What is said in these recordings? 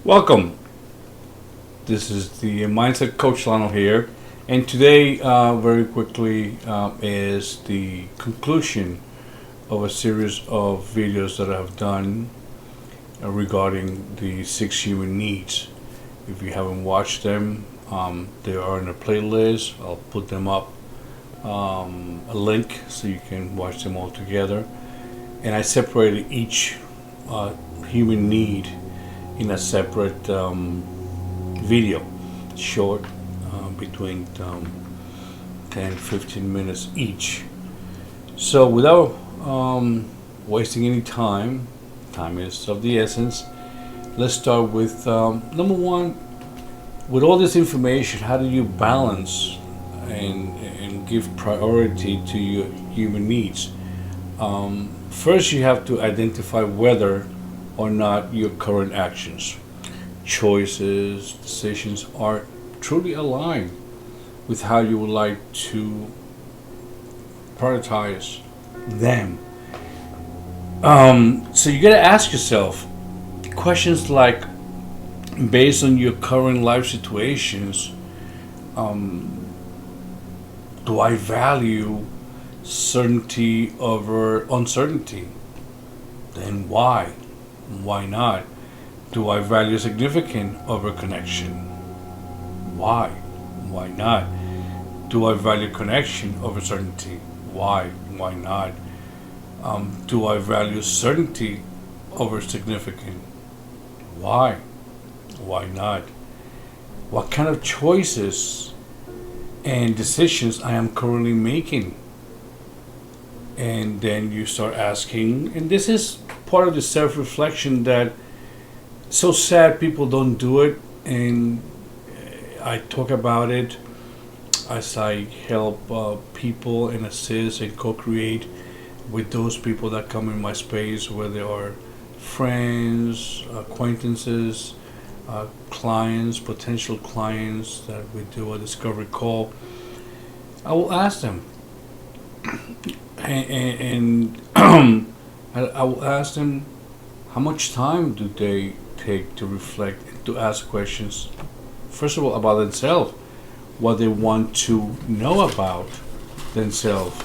Welcome. This is the Mindset Coach Lionel here, and today, very quickly, is the conclusion of a series of videos that I've done regarding the 6 human needs. If you haven't watched them, they are in a playlist. I'll put them up, a link so you can watch them all together. And I separated each human need in a separate video, short, between 10-15 minutes each. So without wasting any time is of the essence. Let's start with number one. With all this information, how do you balance and give priority to your human needs? First, you have to identify whether or not your current actions, choices, decisions are truly aligned with how you would like to prioritize them. So you got to ask yourself questions like, based on your current life situations, do I value certainty over uncertainty? Then why? Why not? Do I value significance over connection? Why? Why not? Do I value connection over certainty? Why? Why not? Do I value certainty over significance? Why? Why not? What kind of choices and decisions I am currently making? And then you start asking, and this is part of the self-reflection that so sad people don't do it, and I talk about it as I help people and assist and co-create with those people that come in my space, whether they are friends, acquaintances, clients, potential clients that we do a discovery call. I will ask them, and I will ask them how much time do they take to reflect and to ask questions, first of all, about themselves, what they want to know about themselves,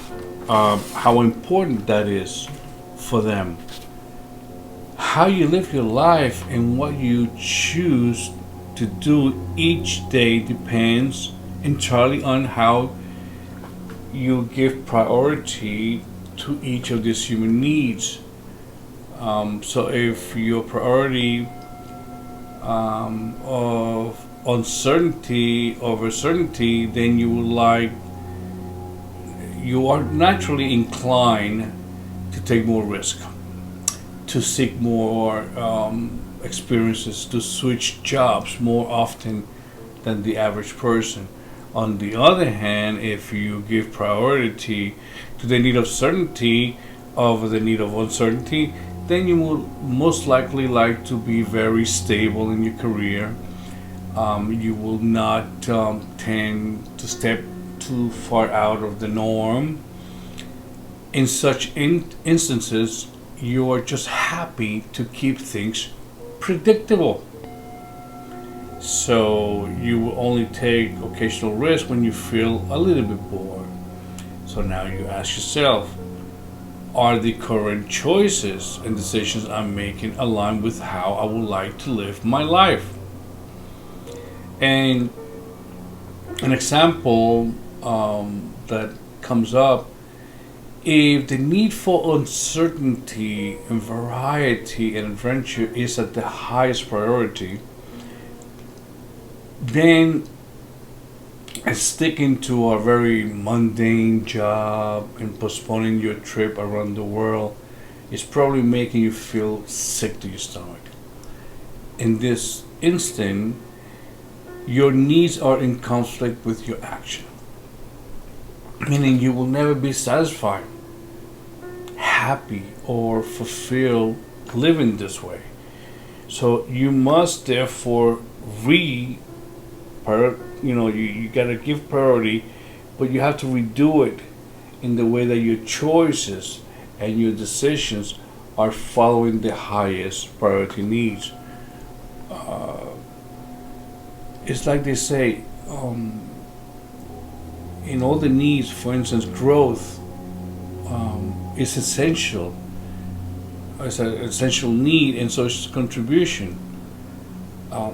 how important that is for them. How you live your life and what you choose to do each day depends entirely on how you give priority to each of these human needs. So if your priority of uncertainty over certainty, then you are naturally inclined to take more risk, to seek more experiences, to switch jobs more often than the average person. On the other hand, if you give priority to the need of certainty over the need of uncertainty, then you will most likely like to be very stable in your career. You will not tend to step too far out of the norm. In such instances, you are just happy to keep things predictable. So you will only take occasional risk when you feel a little bit bored. So now you ask yourself, are the current choices and decisions I'm making aligned with how I would like to live my life? And an example that comes up, if the need for uncertainty and variety and adventure is at the highest priority, then sticking to a very mundane job and postponing your trip around the world is probably making you feel sick to your stomach. In this instant, your needs are in conflict with your action, meaning you will never be satisfied, happy, or fulfilled living this way. So you must therefore you got to give priority, but you have to redo it in the way that your choices and your decisions are following the highest priority needs. it's like they say, in all the needs, for instance, growth is essential. It's an essential need, and so it's contribution. Um,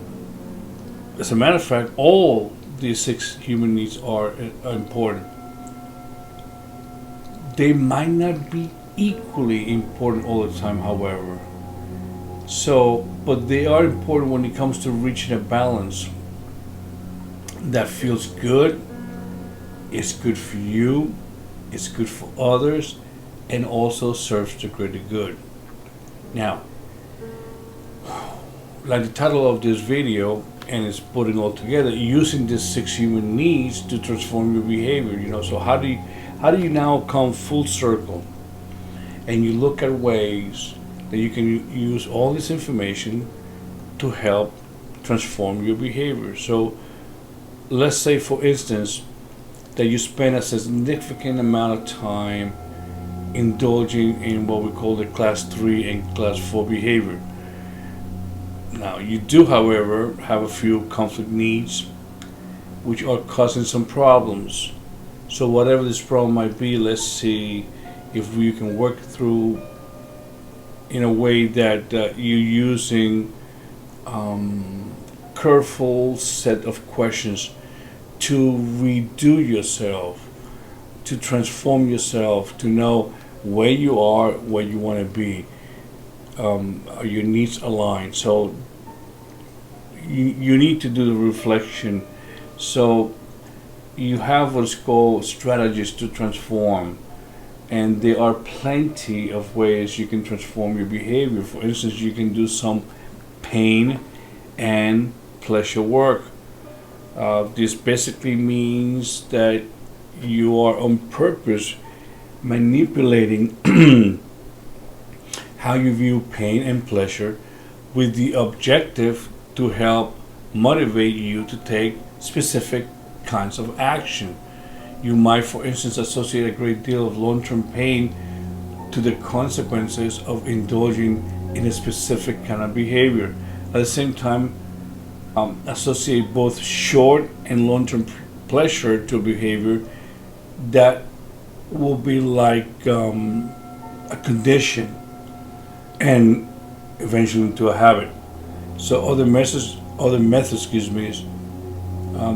as a matter of fact, all these 6 human needs are important. They might not be equally important all the time, however. So, but they are important when it comes to reaching a balance that feels good, it's good for you, it's good for others, and also serves the greater good. Now, like the title of this video, and it's putting all together, using these 6 human needs to transform your behavior. So how do you now come full circle, and you look at ways that you can use all this information to help transform your behavior. So let's say, for instance, that you spend a significant amount of time indulging in what we call the class 3 and class 4 behavior. Now, you do, however, have a few conflict needs which are causing some problems. So whatever this problem might be, let's see if you can work through in a way that you're using careful set of questions to redo yourself, to transform yourself, to know where you are, where you want to be. Are your needs aligned? So you need to do the reflection. So you have what's called strategies to transform, and there are plenty of ways you can transform your behavior. For instance, you can do some pain and pleasure work. This basically means that you are on purpose manipulating how you view pain and pleasure with the objective to help motivate you to take specific kinds of action. You might, for instance, associate a great deal of long-term pain to the consequences of indulging in a specific kind of behavior. At the same time, associate both short and long-term pleasure to a behavior that will be like a condition and eventually into a habit. So other methods,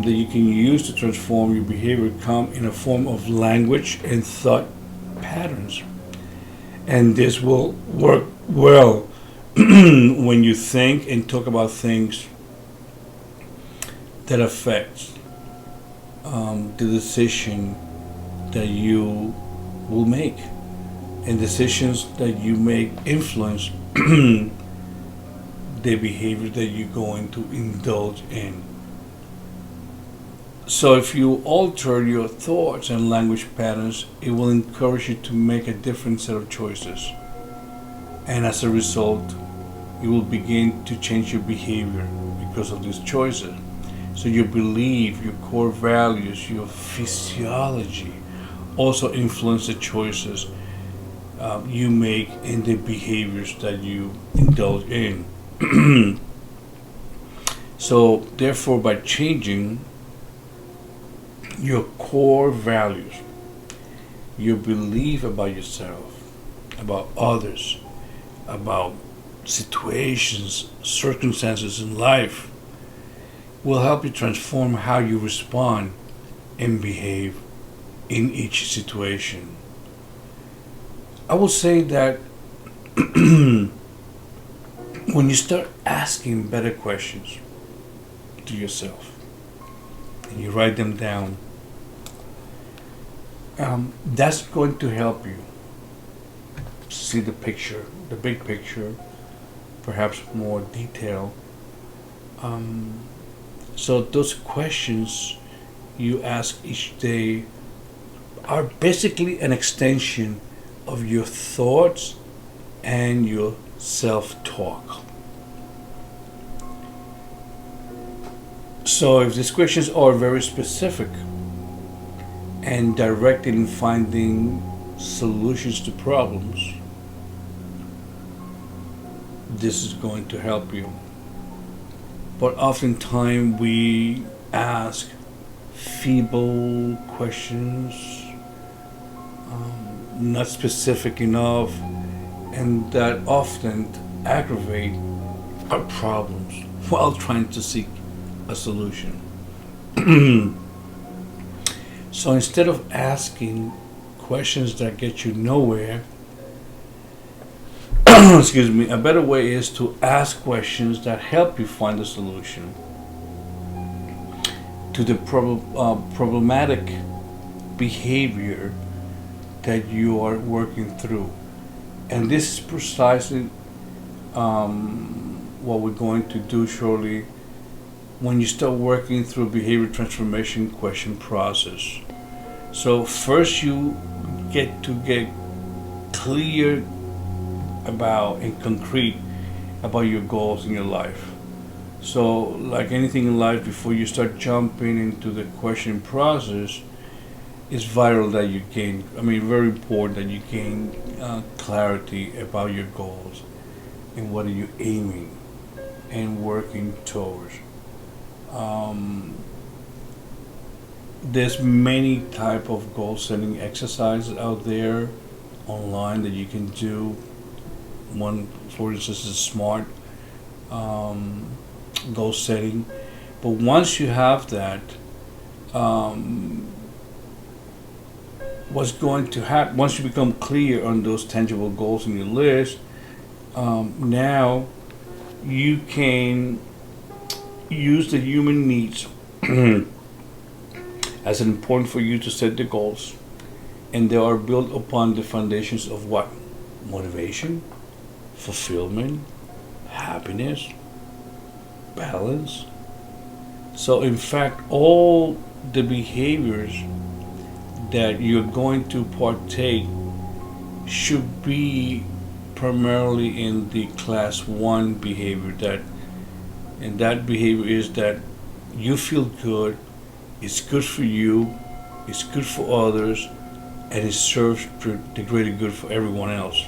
that you can use to transform your behavior come in a form of language and thought patterns. And this will work well when you think and talk about things that affect the decision that you will make. And decisions that you make influence the behavior that you're going to indulge in. So if you alter your thoughts and language patterns, it will encourage you to make a different set of choices. And as a result, you will begin to change your behavior because of these choices. So your belief, your core values, your physiology also influence the choices you make and the behaviors that you indulge in. So therefore, by changing your core values, your belief about yourself, about others, about situations, circumstances in life, will help you transform how you respond and behave in each situation. I will say that when you start asking better questions to yourself and you write them down, that's going to help you see the picture, the big picture, perhaps more detail. So those questions you ask each day are basically an extension of your thoughts and your self-talk. So if these questions are very specific and directed in finding solutions to problems, this is going to help you. but oftentimes we ask feeble questions, not specific enough, and that often aggravate our problems while trying to seek a solution. So instead of asking questions that get you nowhere, excuse me, a better way is to ask questions that help you find a solution to the problematic behavior that you are working through. And this is precisely what we're going to do shortly when you start working through behavior transformation question process. So first you get to get clear about and concrete about your goals in your life. So like anything in life, before you start jumping into the question process, it's vital that you gain, very important that you gain clarity about your goals and what are you aiming and working towards. There's many type of goal setting exercises out there online that you can do. One, for instance, is SMART goal setting. But once you have that, what's going to happen once you become clear on those tangible goals in your list? Now you can use the human needs as important for you to set the goals, and they are built upon the foundations of what? Motivation, fulfillment, happiness, balance. So in fact, all the behaviors that you're going to partake should be primarily in the class 1 behavior, and that behavior is that you feel good, it's good for you, it's good for others, and it serves the greater good for everyone else.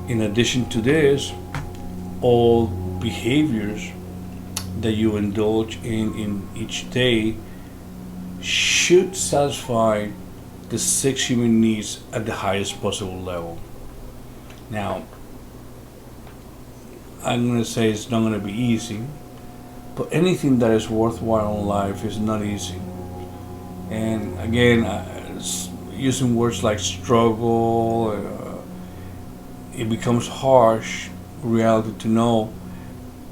In addition to this, all behaviors that you indulge in each day should satisfy the 6 human needs at the highest possible level. Now, I'm going to say it's not going to be easy, but anything that is worthwhile in life is not easy. And again, using words like struggle, it becomes harsh reality to know,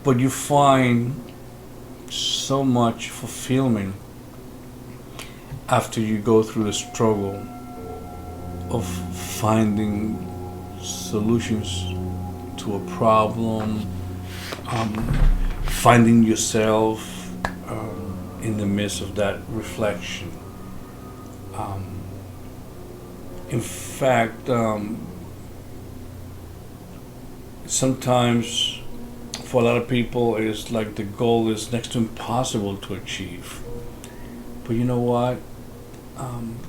but you find so much fulfillment after you go through the struggle of finding solutions to a problem, finding yourself in the midst of that reflection. In fact, sometimes for a lot of people it's like the goal is next to impossible to achieve. But you know what?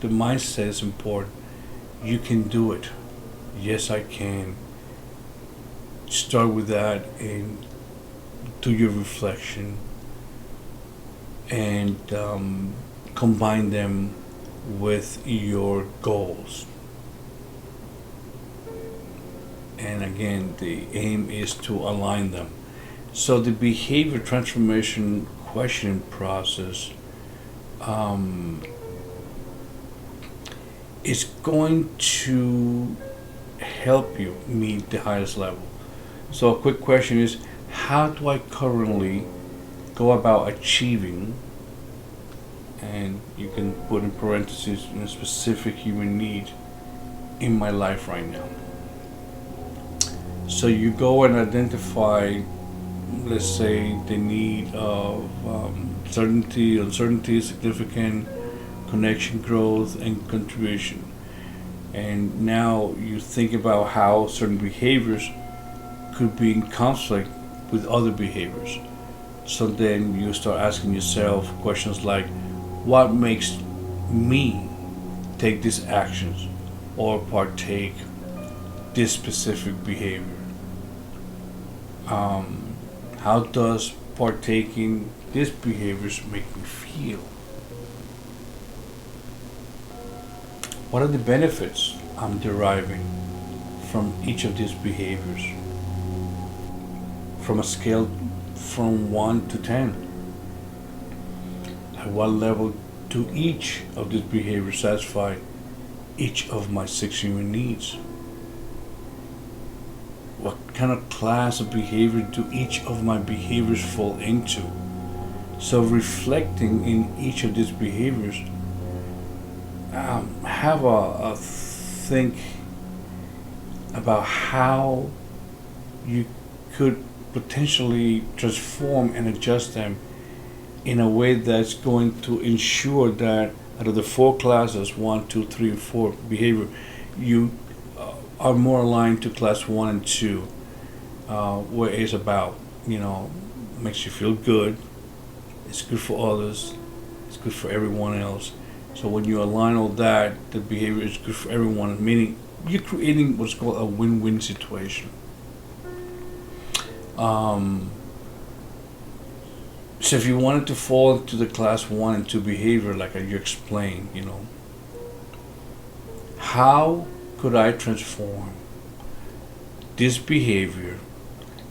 The mindset is important. You can do it. Yes, I can. Start with that and do your reflection and combine them with your goals. And again, the aim is to align them. So the behavior transformation questioning process is going to help you meet the highest level. So a quick question is, how do I currently go about achieving, and you can put in parentheses, a specific human need in my life right now. So you go and identify, let's say, the need of uncertainty, significant connection, growth, and contribution. And now you think about how certain behaviors could be in conflict with other behaviors. So then you start asking yourself questions like, what makes me take these actions or partake this specific behavior? How does partaking these behaviors make me feel? What are the benefits I'm deriving from each of these behaviors? From a scale from 1 to 10. At what level do each of these behaviors satisfy each of my 6 human needs? What kind of class of behavior do each of my behaviors fall into? So reflecting in each of these behaviors, have a think about how you could potentially transform and adjust them in a way that's going to ensure that out of the 4 classes, 1, 2, 3, and 4 behavior, you are more aligned to class 1 and 2, where it's about, makes you feel good, it's good for others, it's good for everyone else. So when you align all that, the behavior is good for everyone, meaning you're creating what's called a win-win situation. So if you wanted to fall into the class 1 and 2 behavior, like you explained, how could I transform this behavior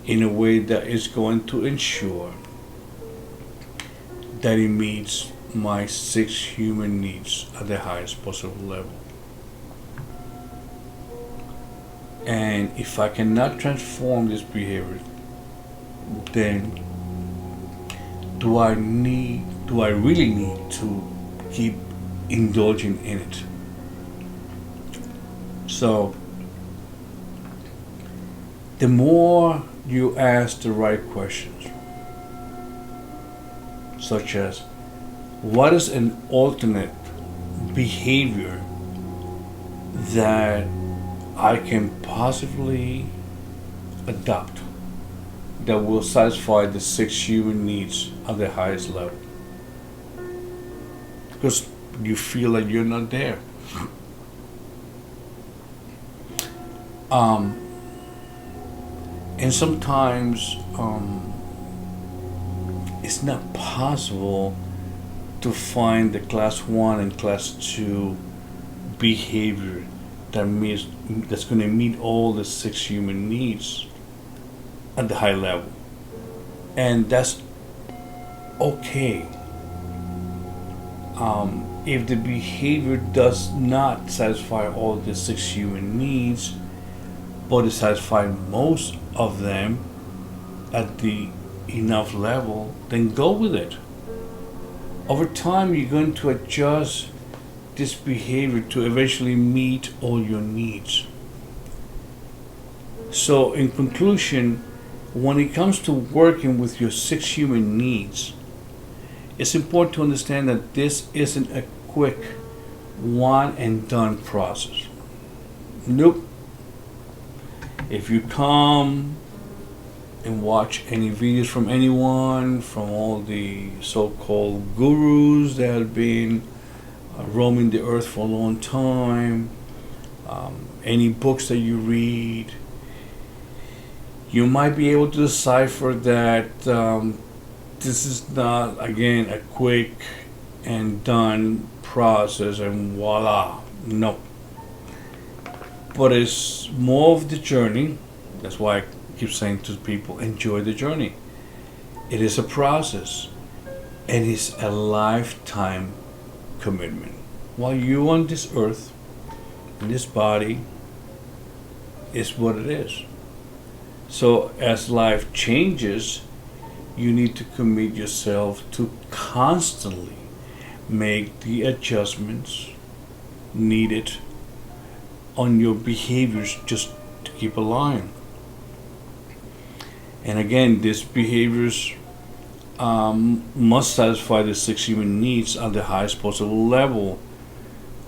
in a way that is going to ensure that it meets my 6 human needs at the highest possible level? And if I cannot transform this behavior, then do I really need to keep indulging in it? So the more you ask the right questions, such as what is an alternate behavior that I can possibly adopt that will satisfy the 6 human needs at the highest level, because you feel like you're not there. And sometimes it's not possible to find the class 1 and class 2 behavior that's going to meet all the 6 human needs at the high level, and that's okay. If the behavior does not satisfy all the 6 human needs, but it satisfies most of them at the enough level, then go with it. Over time, you're going to adjust this behavior to eventually meet all your needs. So, in conclusion, when it comes to working with your 6 human needs, it's important to understand that this isn't a quick one and done process. Nope. If you come and watch any videos from anyone, from all the so-called gurus that have been roaming the earth for a long time, any books that you read, you might be able to decipher that this is not, again, a quick and done process and voila. No. But it's more of the journey. That's why I keep saying to people, enjoy the journey. It is a process, and it's a lifetime commitment. While you're on this earth, in this body, is what it is. So as life changes, you need to commit yourself to constantly make the adjustments needed on your behaviors just to keep aligned. And again, these behaviors must satisfy the 6 human needs at the highest possible level.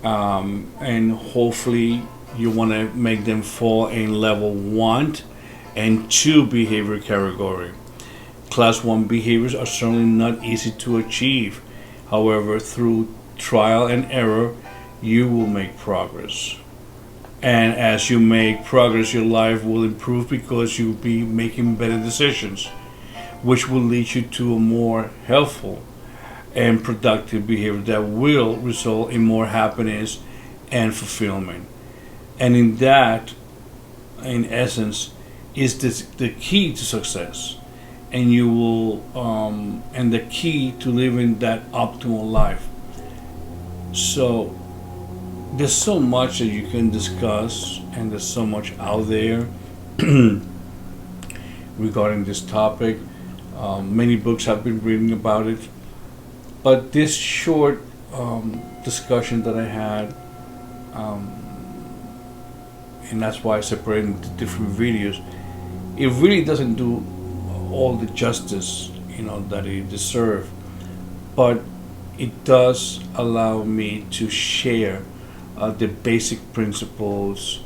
And hopefully you want to make them fall in level 1 and 2 behavior category. Class 1 behaviors are certainly not easy to achieve. However, through trial and error, you will make progress. And as you make progress, your life will improve because you'll be making better decisions. which will lead you to a more healthful and productive behavior that will result in more happiness and fulfillment. And in that, in essence, is this the key to success, and you will and the key to living that optimal life. So there's so much that you can discuss, and there's so much out there regarding this topic. Many books have been reading about it, but this short discussion that I had, and that's why I separated into different videos. It really doesn't do all the justice, that it deserves, but it does allow me to share the basic principles,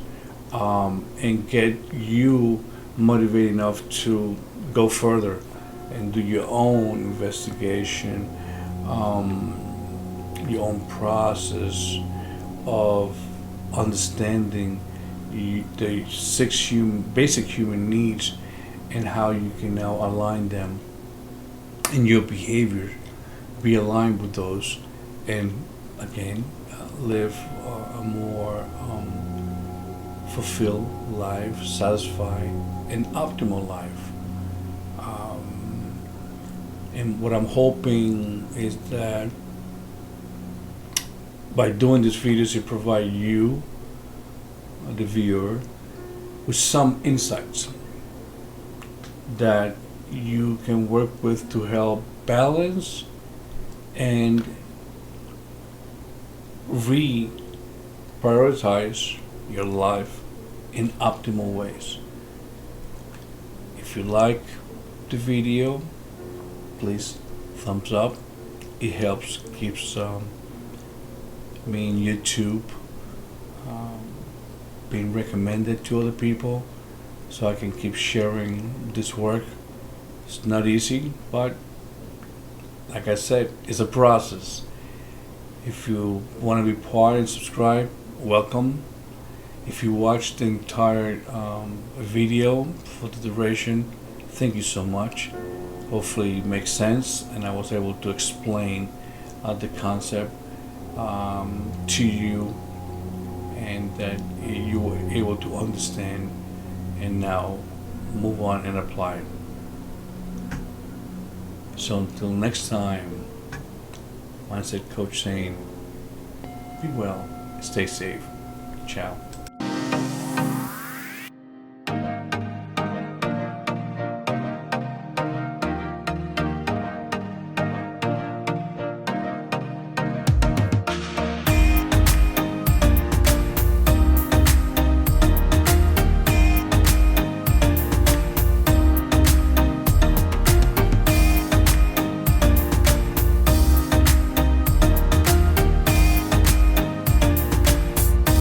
and get you motivated enough to go further and do your own investigation, your own process of understanding the basic human needs, and how you can now align them in your behavior, be aligned with those, and again live a more fulfilled life, satisfied, and optimal life. And what I'm hoping is that by doing these videos, it provide you, the viewer, with some insights that you can work with to help balance and prioritize your life in optimal ways. If you like the video, please thumbs up. It helps keeps me in YouTube being recommended to other people, so I can keep sharing this work. It's not easy, but like I said, it's a process. If you want to be part and subscribe, welcome. If you watched the entire video for the duration, thank you so much. Hopefully it makes sense, and I was able to explain the concept to you, and that you were able to understand and now move on and apply it. So until next time, Mindset Coach saying, be well, stay safe. Ciao.